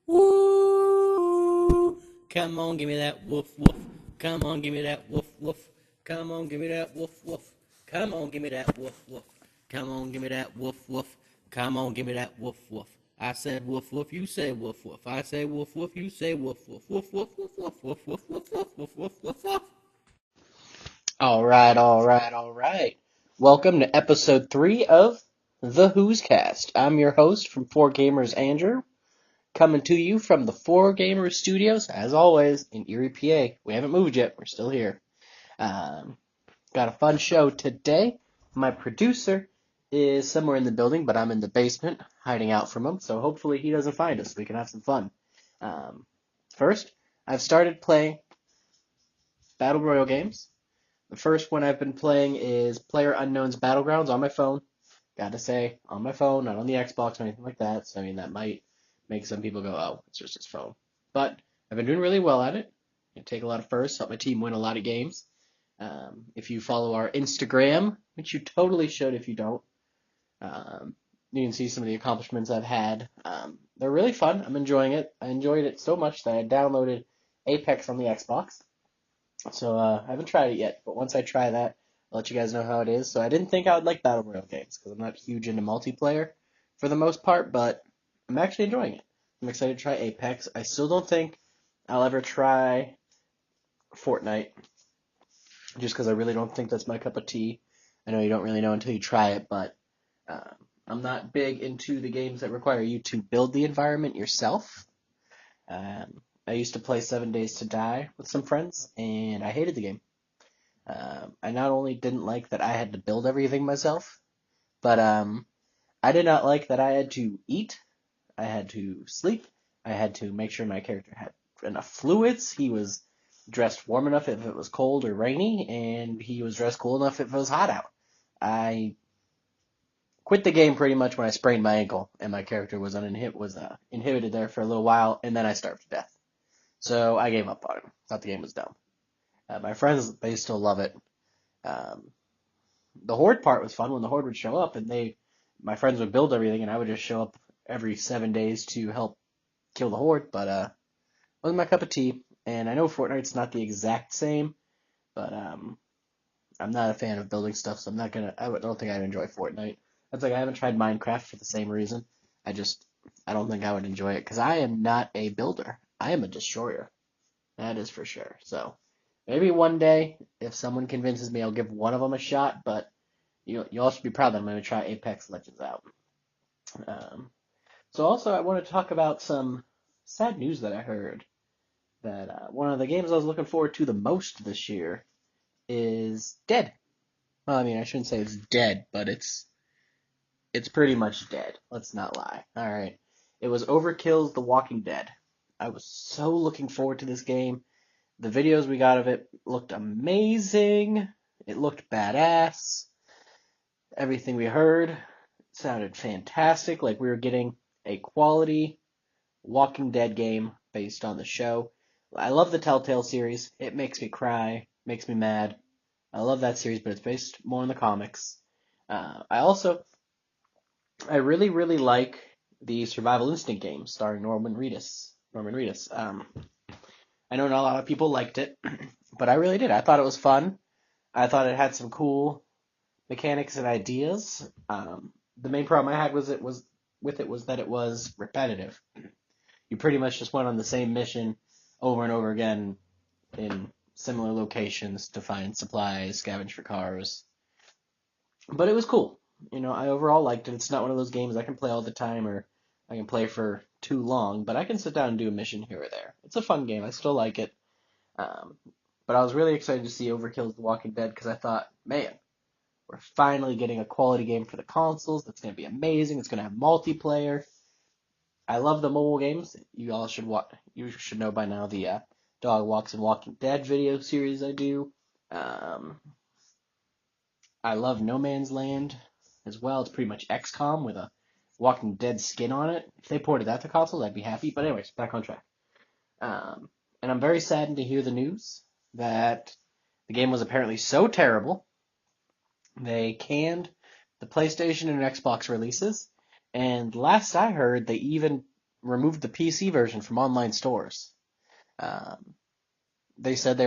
Woo! Come on, give me that woof woof. Come on, give me that woof woof. Come on, give me that woof woof. Come on, give me that woof woof. Come on, give me that woof woof. Come on, give me that woof woof. I said woof woof, you say woof woof. I say woof woof, you say woof woof. Woof woof woof woof woof woof woof woof woof woof woof woof. All right, all right, all right. Welcome to episode 3 of the Who's Cast. I'm your host from 4Gamers, Andrew, coming to you from the 4Gamers studios, as always, in Erie, PA. We haven't moved yet. We're still here. Um, got a fun show today. My producer is somewhere in the building, but I'm in the basement, hiding out from him, so hopefully he doesn't find us. We can have some fun. Um, First, I've started playing Battle Royale games. The first one I've been playing is PlayerUnknown's Battlegrounds on my phone. Gotta say, on my phone, not on the Xbox or anything like that. So, I mean, that might make some people go, oh, it's just his phone. But I've been doing really well at it. I take a lot of firsts, help my team win a lot of games. If you follow our Instagram, which you totally should if you don't, um, you can see some of the accomplishments I've had. They're really fun. I'm enjoying it. I enjoyed it so much that I downloaded Apex on the Xbox. So I haven't tried it yet, but once I try that, I'll let you guys know how it is. So I didn't think I would like Battle Royale games because I'm not huge into multiplayer for the most part, but I'm actually enjoying it. I'm excited to try Apex. I still don't think I'll ever try Fortnite just because I really don't think that's my cup of tea. I know you don't really know until you try it, but uh, I'm not big into the games that require you to build the environment yourself. I used to play 7 Days to Die with some friends, and I hated the game. I not only didn't like that I had to build everything myself, but I did not like that I had to eat, I had to sleep, I had to make sure my character had enough fluids, he was dressed warm enough if it was cold or rainy, and he was dressed cool enough if it was hot out. I quit the game pretty much when I sprained my ankle, and my character was inhibited there for a little while, and then I starved to death. So I gave up on it. Thought the game was dumb. My friends, they still love it. Um, the horde part was fun when the horde would show up and my friends would build everything and I would just show up every 7 days to help kill the horde, but wasn't my cup of tea. And I know Fortnite's not the exact same, but I'm not a fan of building stuff, so don't think I'd enjoy Fortnite. That's like I haven't tried Minecraft for the same reason. I just I don't think I would enjoy it because I am not a builder. I am a destroyer. That is for sure. So maybe one day, if someone convinces me, I'll give one of them a shot, but you all should be proud that I'm going to try Apex Legends out. Um, so also, I want to talk about some sad news that I heard. That one of the games I was looking forward to the most this year is dead. Well, I mean, I shouldn't say it's dead, but it's pretty much dead. Let's not lie. All right, it was Overkill's The Walking Dead. I was so looking forward to this game. The videos we got of it looked amazing. It looked badass. Everything we heard sounded fantastic, like we were getting a quality Walking Dead game based on the show. I love the Telltale series. It makes me cry, makes me mad. I love that series, but it's based more on the comics. I really, really like the Survival Instinct game starring Norman Reedus. Norman Reedus. I know not a lot of people liked it, but I really did. I thought it was fun. I thought it had some cool mechanics and ideas. The main problem I had was that it was repetitive. You pretty much just went on the same mission over and over again in similar locations to find supplies, scavenge for cars. But it was cool. I overall liked it. It's not one of those games I can play all the time or I can play for too long, but I can sit down and do a mission here or there. It's a fun game. I still like it. Um, but I was really excited to see Overkill's The Walking Dead because I thought, man, we're finally getting a quality game for the consoles. That's going to be amazing. It's going to have multiplayer. I love the mobile games. You should know by now the Dog Walks and Walking Dead video series I do. Um, I love No Man's Land as well. It's pretty much XCOM with a Walking Dead skin on it. If they ported that to consoles, I'd be happy. But anyways, back on track. And I'm very saddened to hear the news that the game was apparently so terrible they canned the PlayStation and Xbox releases. And last I heard, they even removed the PC version from online stores. Um, they said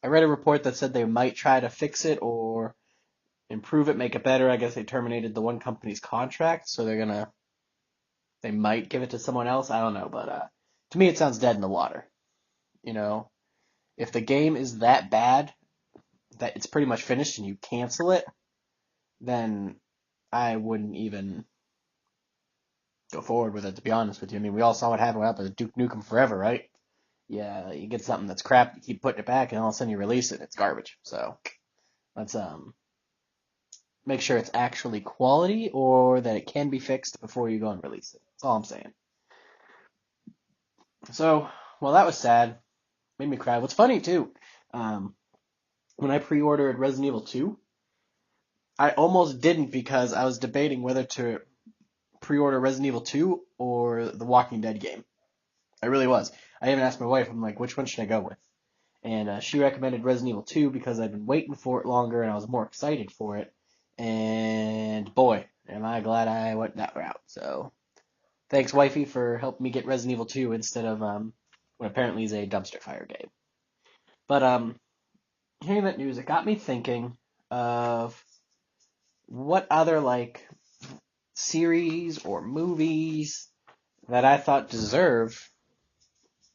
I read a report that said they might try to fix it or improve it, make it better. I guess they terminated the one company's contract, so they might give it to someone else. I don't know, but to me it sounds dead in the water. You know, if the game is that bad that it's pretty much finished and you cancel it, then I wouldn't even go forward with it, to be honest with you. I mean, we all saw what happened with Duke Nukem Forever, right? Yeah, you get something that's crap, you keep putting it back, and all of a sudden you release it, and it's garbage. So let's make sure it's actually quality or that it can be fixed before you go and release it. That's all I'm saying. So, well, that was sad. Made me cry. What's funny too, um, when I pre-ordered Resident Evil 2, I almost didn't because I was debating whether to pre-order Resident Evil 2 or the Walking Dead game. I really was. I even asked my wife, I'm like, which one should I go with? And she recommended Resident Evil 2 because I'd been waiting for it longer and I was more excited for it. And boy, am I glad I went that route. So thanks, wifey, for helping me get Resident Evil 2 instead of what apparently is a dumpster fire game. But hearing that news, it got me thinking of what other like series or movies that I thought deserve,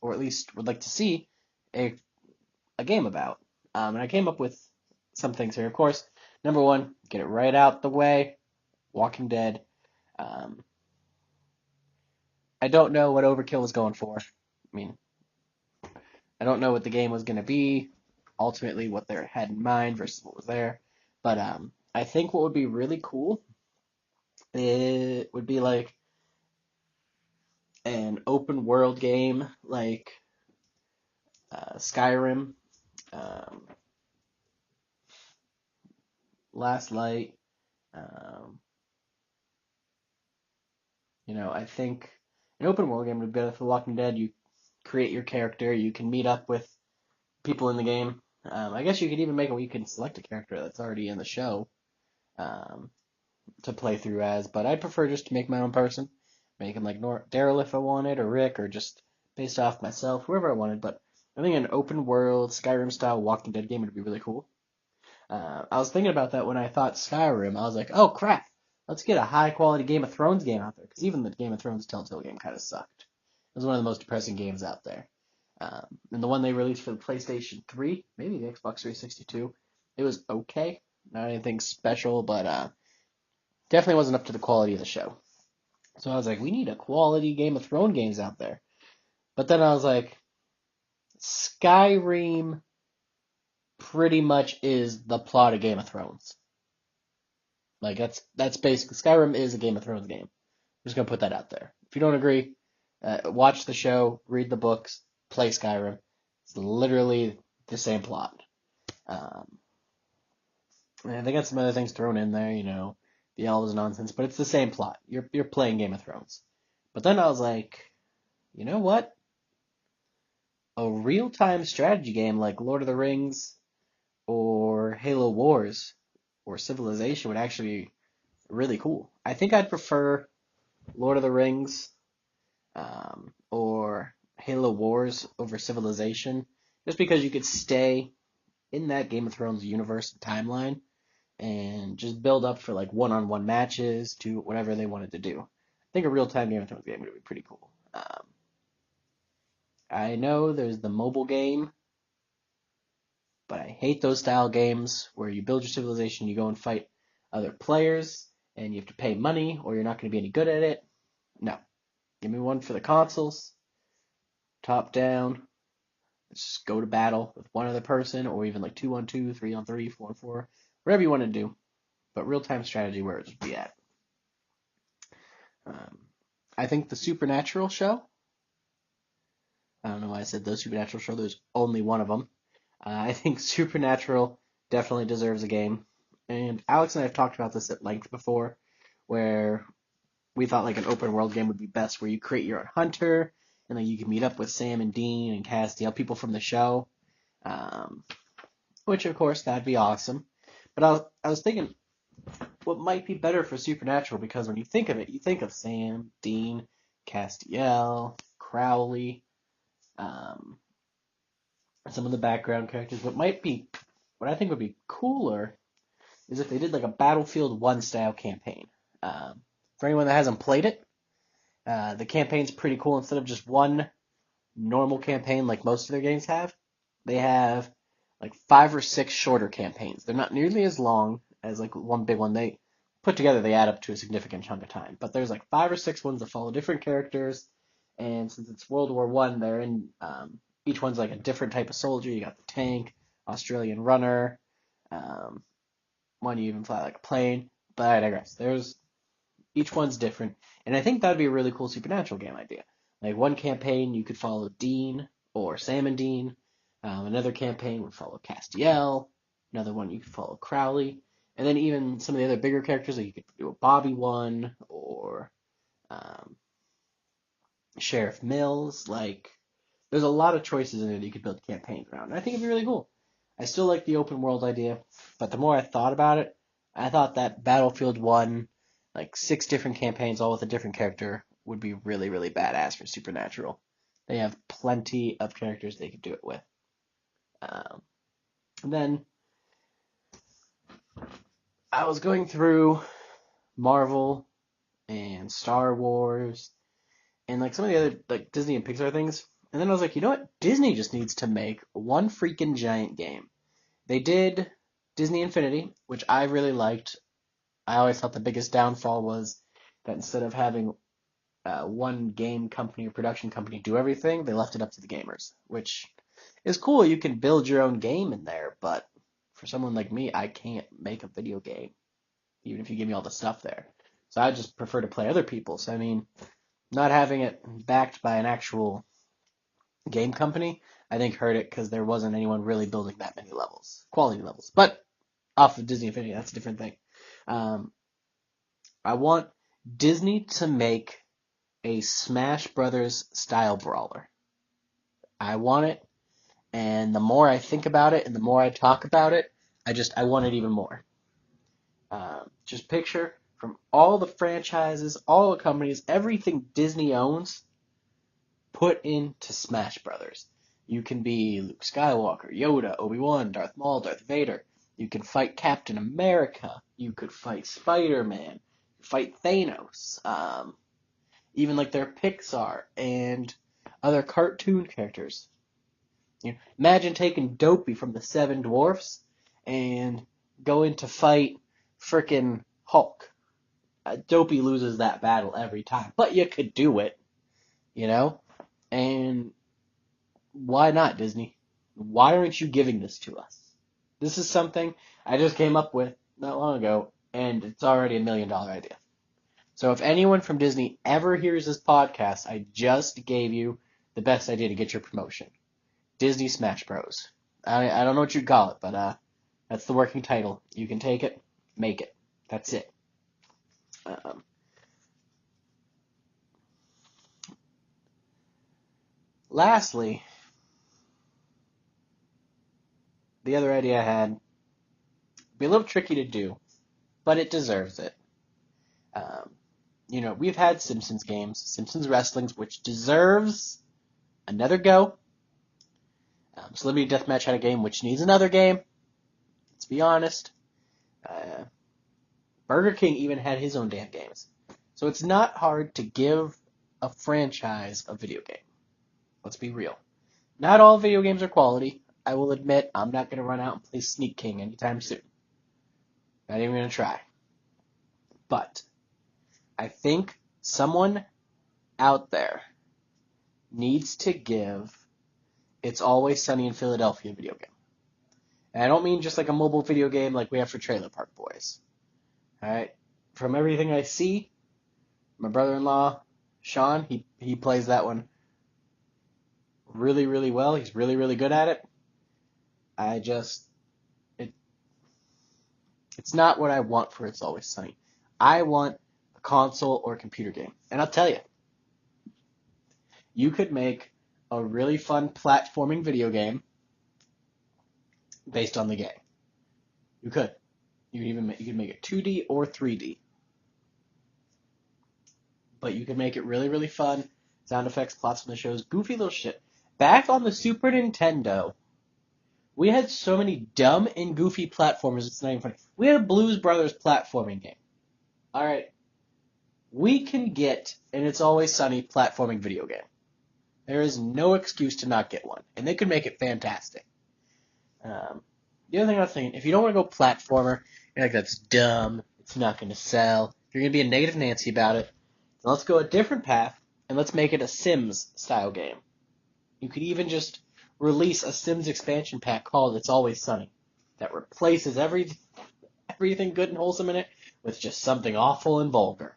or at least would like to see, a game about. And I came up with some things here. Of course, number one, get it right out the way, Walking Dead. Um, I don't know what Overkill was going for. I mean, I don't know what the game was going to be, ultimately what they had in mind versus what was there. But I think what would be really cool, it would be like an open world game like Skyrim, um, Last Light. Um, I think an open world game would be better for Walking Dead. You create your character, you can meet up with people in the game. I guess you could even make it where you can select a character that's already in the show um, to play through as, but I'd prefer just to make my own person. Make him like Daryl if I wanted, or Rick, or just based off myself, whoever I wanted. But I think an open world Skyrim style Walking Dead game would be really cool. I was thinking about that when I thought Skyrim. I was like, oh crap, let's get a high quality Game of Thrones game out there. Because even the Game of Thrones Telltale game kind of sucked. It was one of the most depressing games out there. And the one they released for the PlayStation 3, maybe the Xbox 362, it was okay. Not anything special, but definitely wasn't up to the quality of the show. So I was like, we need a quality Game of Thrones games out there. But then I was like, Skyrim pretty much is the plot of Game of Thrones. Like that's basically Skyrim is a Game of Thrones game. I'm just gonna put that out there. If you don't agree, watch the show, read the books, play Skyrim. It's literally the same plot. Um, and they got some other things thrown in there, the elves nonsense, but it's the same plot. You're playing Game of Thrones. But then I was like, you know what? A real-time strategy game like Lord of the Rings or Halo Wars or Civilization would actually be really cool. I think I'd prefer Lord of the Rings or Halo Wars over Civilization, just because you could stay in that Game of Thrones universe and timeline and just build up for like one-on-one matches to whatever they wanted to do. I think a real-time Game of Thrones game would be pretty cool. I know there's the mobile game, but I hate those style games where you build your civilization, you go and fight other players, and you have to pay money or you're not going to be any good at it. No. Give me one for the consoles, top down. Let's just go to battle with one other person, or even like 2-on-2, 3-on-3, 4-on-4, whatever you want to do. But real-time strategy where it would be at. I think the Supernatural show. I don't know why I said the Supernatural show. There's only one of them. I think Supernatural definitely deserves a game. And Alex and I have talked about this at length before, where we thought like an open world game would be best, where you create your own hunter, and then you can meet up with Sam and Dean and Castiel, people from the show, which of course that'd be awesome. But I was thinking, what might be better for Supernatural, because when you think of it, you think of Sam, Dean, Castiel, Crowley, some of the background characters. What I think would be cooler is if they did like a Battlefield 1 style campaign. For anyone that hasn't played it, the campaign's pretty cool. Instead of just one normal campaign like most of their games have, they have like 5 or 6 shorter campaigns. They're not nearly as long as like one big one. They put together, they add up to a significant chunk of time. But there's like 5 or 6 ones that follow different characters. And since it's World War One, they're in each one's like a different type of soldier. You got the tank, Australian runner, one you even fly like a plane. But I digress. There's each one's different, and I think that'd be a really cool supernatural game idea. Like one campaign you could follow Dean or Sam and Dean. Another campaign would follow Castiel. Another one you could follow Crowley, and then even some of the other bigger characters, like you could do a Bobby one or um, Sheriff Mills. Like there's a lot of choices in there that you could build campaigns around, and I think it'd be really cool. I still like the open world idea, but the more I thought about it, I thought that Battlefield 1, like 6 different campaigns, all with a different character, would be really, really badass for Supernatural. They have plenty of characters they could do it with. Um, and then I was going through Marvel and Star Wars and like some of the other like Disney and Pixar things, and then I was like, you know what? Disney just needs to make one freaking giant game. They did Disney Infinity, which I really liked. I always thought the biggest downfall was that instead of having one game company or production company do everything, they left it up to the gamers, which is cool. You can build your own game in there, but for someone like me, I can't make a video game, even if you give me all the stuff there. So I just prefer to play other people's. I mean, not having it backed by an actual game company, I think hurt it because there wasn't anyone really building that many levels, quality levels. But off of Disney Infinity, that's a different thing. Um, I want Disney to make a Smash Brothers style brawler. I want it, and the more I think about it and the more I talk about it, I want it even more. Just picture from all the franchises, all the companies, everything Disney owns, put into Smash Brothers. You can be Luke Skywalker, Yoda, Obi-Wan, Darth Maul, Darth Vader. You can fight Captain America. You could fight Spider-Man. Fight Thanos. Even like their Pixar and other cartoon characters. Imagine taking Dopey from the Seven Dwarfs and going to fight frickin' Hulk. Dopey loses that battle every time, but you could do it, you know? And why not, Disney? Why aren't you giving this to us? This is something I just came up with not long ago, and it's already $1 million idea. So if anyone from Disney ever hears this podcast, I just gave you the best idea to get your promotion. Disney Smash Bros. I don't know what you'd call it, but that's the working title. You can take it, make it. That's it. Lastly, the other idea I had be a little tricky to do, but it deserves it. Um, we've had Simpsons games, Simpsons Wrestlings, which deserves another go. Celebrity Deathmatch had a game which needs another game. Let's be honest. Burger King even had his own damn games. So it's not hard to give a franchise a video game. Let's be real. Not all video games are quality. I will admit I'm not going to run out and play Sneak King anytime soon. Not even going to try. But I think someone out there needs to give It's Always Sunny in Philadelphia video game. And I don't mean just like a mobile video game like we have for Trailer Park Boys. Alright? From everything I see, my brother-in-law, Sean, he plays that one really, really well. He's really, really good at it. It's not what I want for It's Always Sunny. I want a console or a computer game. And I'll tell you, you could make a really fun platforming video game based on the game. You could. You could make it 2D or 3D. but you can make it really, really fun. Sound effects, plots from the shows, goofy little shit. Back on the Super Nintendo, we had so many dumb and goofy platformers, it's not even funny. We had a Blues Brothers platforming game. Alright. We can get an It's Always Sunny platforming video game. There is no excuse to not get one. And they could make it fantastic. The other thing I was thinking, if you don't want to go platformer, you're like, that's dumb, it's not going to sell, you're going to be a negative Nancy about it, then let's go a different path, and let's make it a Sims-style game. You could even just release a Sims expansion pack called It's Always Sunny that replaces everything good and wholesome in it with just something awful and vulgar.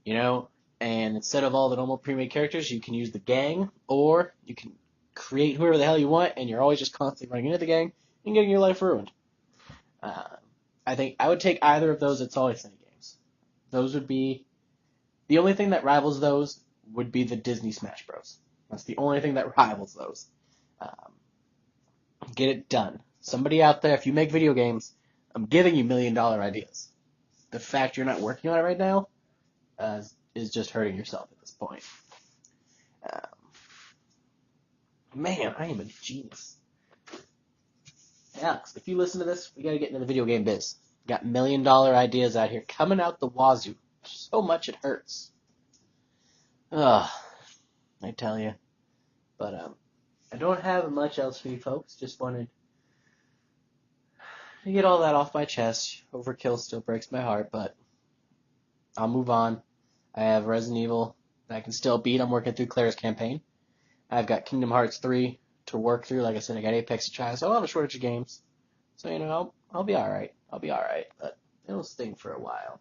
You know? And instead of all the normal pre-made characters, you can use the gang, or you can create whoever the hell you want, and you're always just constantly running into the gang and getting your life ruined. I think I would take either of those It's Always Sunny games. Those would be... The only thing that rivals those would be the Disney Smash Bros. That's the only thing that rivals those. Get it done. Somebody out there, if you make video games, I'm giving you $1 million ideas. The fact you're not working on it right now is just hurting yourself at this point. Man, I am a genius. Alex, if you listen to this, we gotta get into the video game biz. Got $1 million ideas out here coming out the wazoo. So much it hurts. Ugh, I tell you. But I don't have much else for you folks. Just wanted to get all that off my chest. Overkill still breaks my heart, but I'll move on. I have Resident Evil that I can still beat. I'm working through Claire's campaign. I've got Kingdom Hearts 3 to work through. Like I said, I got Apex to try, so I don't have a shortage of games. So, you know, I'll be alright. I'll be alright, but it'll sting for a while.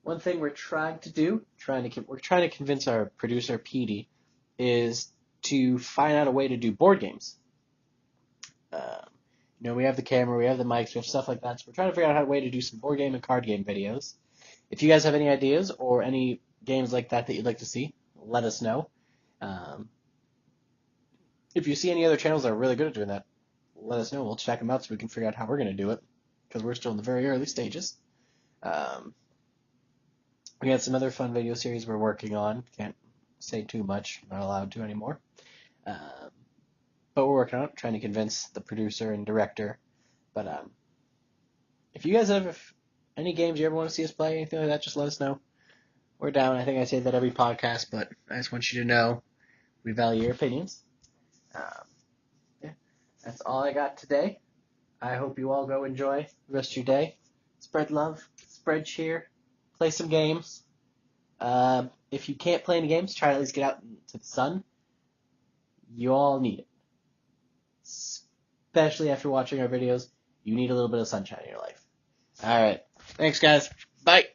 One thing we're trying to do, we're trying to convince our producer, Petey, is to find out a way to do board games. You know, we have the camera, we have the mics, we have stuff like that, so we're trying to figure out a way to do some board game and card game videos. If you guys have any ideas or any games like that you'd like to see, let us know. If you see any other channels that are really good at doing that, let us know. We'll check them out so we can figure out how we're going to do it, because we're still in the very early stages. We got some other fun video series we're working on. Can't say too much. I'm not allowed to anymore. But we're working on it, trying to convince the producer and director. But if you guys have any games you ever want to see us play, anything like that, just let us know. We're down. I think I say that every podcast, but I just want you to know we value your opinions. Yeah, that's all I got today. I hope you all go enjoy the rest of your day. Spread love, spread cheer, play some games. If you can't play any games, try to at least get out into the sun. You all need it. Especially after watching our videos, you need a little bit of sunshine in your life. Alright. Thanks, guys. Bye.